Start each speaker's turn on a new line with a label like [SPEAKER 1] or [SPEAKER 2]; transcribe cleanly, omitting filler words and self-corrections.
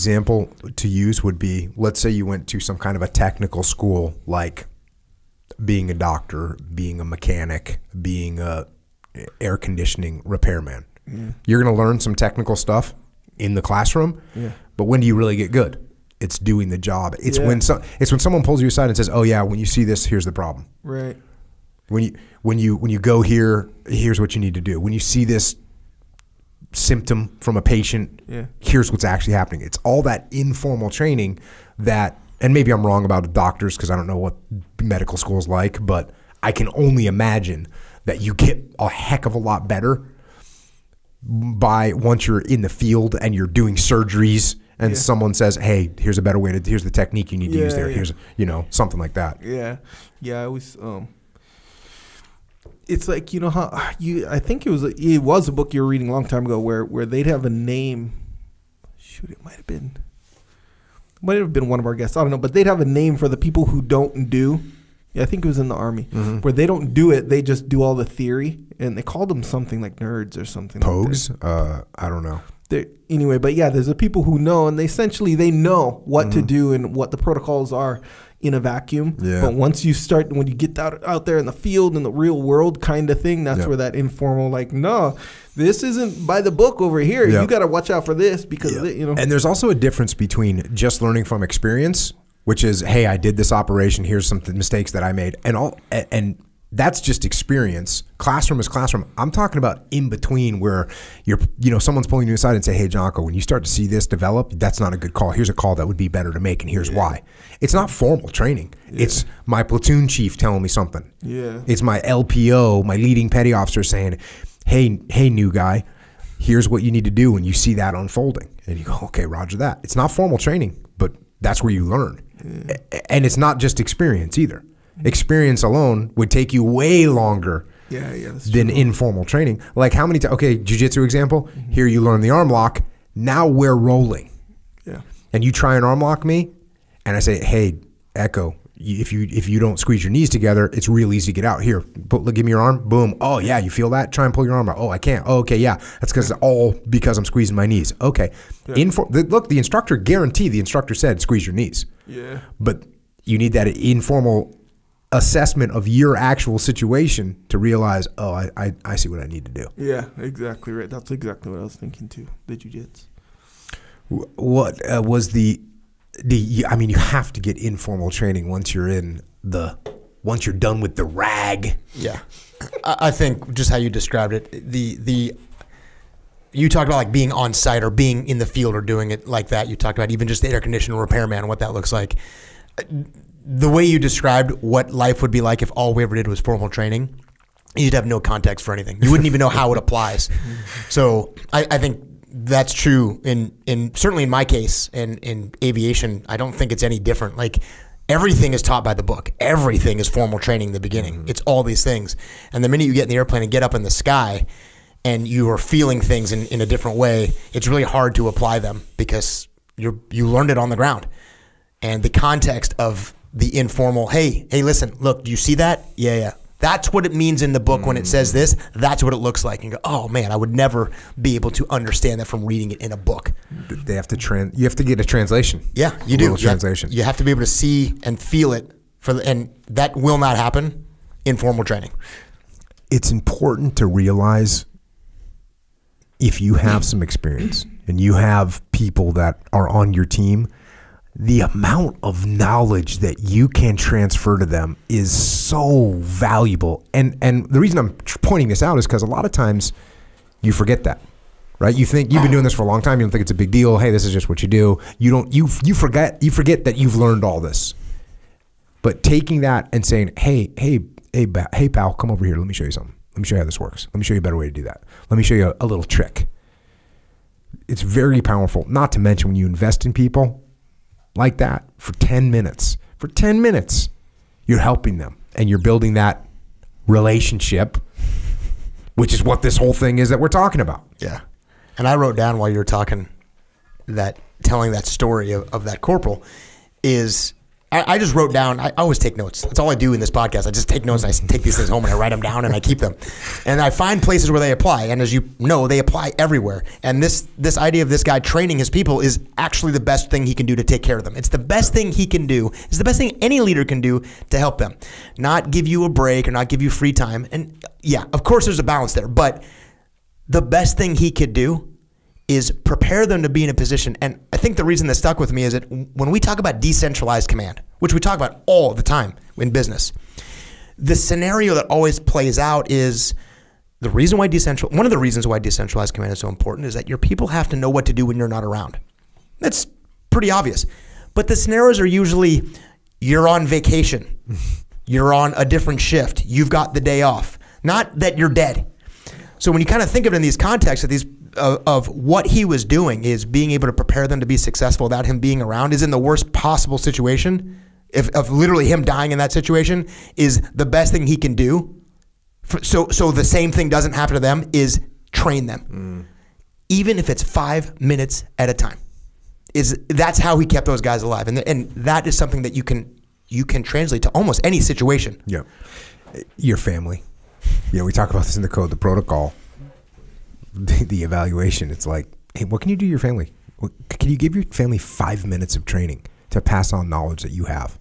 [SPEAKER 1] example to use would be, let's say you went to some kind of a technical school, like being a doctor, being a mechanic, being a air conditioning repairman. You're going to learn some technical stuff in the classroom, but when do you really get good? It's doing the job. It's when someone pulls you aside and says, "Oh yeah, when you see this, here's the problem."
[SPEAKER 2] Right.
[SPEAKER 1] When you go here, here's what you need to do. When you see this symptom from a patient, here's what's actually happening. It's all that informal training that, and maybe I'm wrong about doctors because I don't know what medical school's like, but I can only imagine that you get a heck of a lot better by once you're in the field and you're doing surgeries and someone says, "Hey, here's a better way to, here's the technique you need to use there." Here's, something like that.
[SPEAKER 2] I always it's like, how I think it was a book you were reading a long time ago where they'd have a name. Shoot, it might have been one of our guests. I don't know, but they'd have a name for the people who don't do. Yeah, I think it was in the Army, where they don't do it. They just do all the theory, and they called them something like nerds or something.
[SPEAKER 1] Pogues?
[SPEAKER 2] Like
[SPEAKER 1] I don't know.
[SPEAKER 2] Anyway, but yeah, there's the people who know, and they know what to do and what the protocols are in a vacuum. Yeah. But when you get out there in the field, in the real world kind of thing, that's where that informal, like, no, this isn't by the book over here. You got to watch out for this because of it,
[SPEAKER 1] And there's also a difference between just learning from experience, which is, hey, I did this operation, here's some mistakes that I made, and that's just experience. Classroom is classroom. I'm talking about in between where someone's pulling you aside and say, "Hey, Jonko, when you start to see this develop, that's not a good call. Here's a call that would be better to make, and here's why." It's not formal training. It's my platoon chief telling me something. It's my LPO, my leading petty officer saying, hey, new guy, here's what you need to do when you see that unfolding. And you go, okay, roger that. It's not formal training, but that's where you learn. And it's not just experience either. Experience alone would take you way longer than informal training. Like how many times, okay, jiu-jitsu example, here you learn the arm lock, now we're rolling. And you try and arm lock me, and I say, hey, Echo, if you don't squeeze your knees together, it's real easy to get out. Here, give me your arm, boom. Oh yeah, you feel that? Try and pull your arm out. Oh, I can't. Oh, okay, yeah. That's because I'm squeezing my knees. Okay. Look, the instructor said squeeze your knees. But you need that informal assessment of your actual situation to realize, oh, I see what I need to do.
[SPEAKER 2] Yeah, exactly right. That's exactly what I was thinking too. The jiu-jitsu.
[SPEAKER 1] What was I mean, you have to get informal training once you're done with the rag.
[SPEAKER 3] Yeah. I think just how you described it, you talked about like being on site or being in the field or doing it like that. You talked about even just the air conditioner repairman, what that looks like. The way you described what life would be like if all we ever did was formal training, you'd have no context for anything. You wouldn't even know how it applies. So I think that's true in certainly in my case in aviation. I don't think it's any different. Like everything is taught by the book. Everything is formal training in the beginning. It's all these things. And the minute you get in the airplane and get up in the sky and you are feeling things in a different way, it's really hard to apply them because you learned it on the ground. And the context of the informal, hey, listen, look, do you see that? Yeah. That's what it means in the book when it says this. That's what it looks like. And you go, oh man, I would never be able to understand that from reading it in a book.
[SPEAKER 1] They have to you have to get a translation.
[SPEAKER 3] Yeah, you do.
[SPEAKER 1] Translation.
[SPEAKER 3] You have to be able to see and feel it and that will not happen in formal training.
[SPEAKER 1] It's important to realize if you have some experience and you have people that are on your team, the amount of knowledge that you can transfer to them is so valuable. And the reason I'm pointing this out is because a lot of times you forget that, right? You think you've been doing this for a long time. You don't think it's a big deal. Hey, this is just what you do. You forget that you've learned all this. But taking that and saying, hey, pal, come over here. Let me show you something. Let me show you how this works. Let me show you a better way to do that. Let me show you a little trick. It's very powerful. Not to mention when you invest in people like that for 10 minutes. For 10 minutes, you're helping them and you're building that relationship, which is what this whole thing is that we're talking about.
[SPEAKER 3] Yeah. And I wrote down while you were talking that telling that story of that corporal is I just wrote down, I always take notes. That's all I do in this podcast. I just take notes. I take these things home and I write them down and I keep them. And I find places where they apply. And as you know, they apply everywhere. And this idea of this guy training his people is actually the best thing he can do to take care of them. It's the best thing he can do. It's the best thing any leader can do to help them. Not give you a break or not give you free time. And yeah, of course there's a balance there. But the best thing he could do is prepare them to be in a position. And I think the reason that stuck with me is that when we talk about decentralized command, which we talk about all the time in business, the scenario that always plays out is one of the reasons why decentralized command is so important is that your people have to know what to do when you're not around. That's pretty obvious. But the scenarios are usually you're on vacation, you're on a different shift, you've got the day off, not that you're dead. So when you kind of think of it in these contexts of what he was doing is being able to prepare them to be successful without him being around is in the worst possible situation. If literally him dying in that situation is the best thing he can do. So the same thing doesn't happen to them is train them. Even if it's 5 minutes at a time. That's how he kept those guys alive. And that is something that you can translate to almost any situation.
[SPEAKER 1] Yeah. Your family. Yeah, we talk about this in the code, the protocol. The evaluation, it's like, hey, what can you do to your family? Can you give your family 5 minutes of training to pass on knowledge that you have?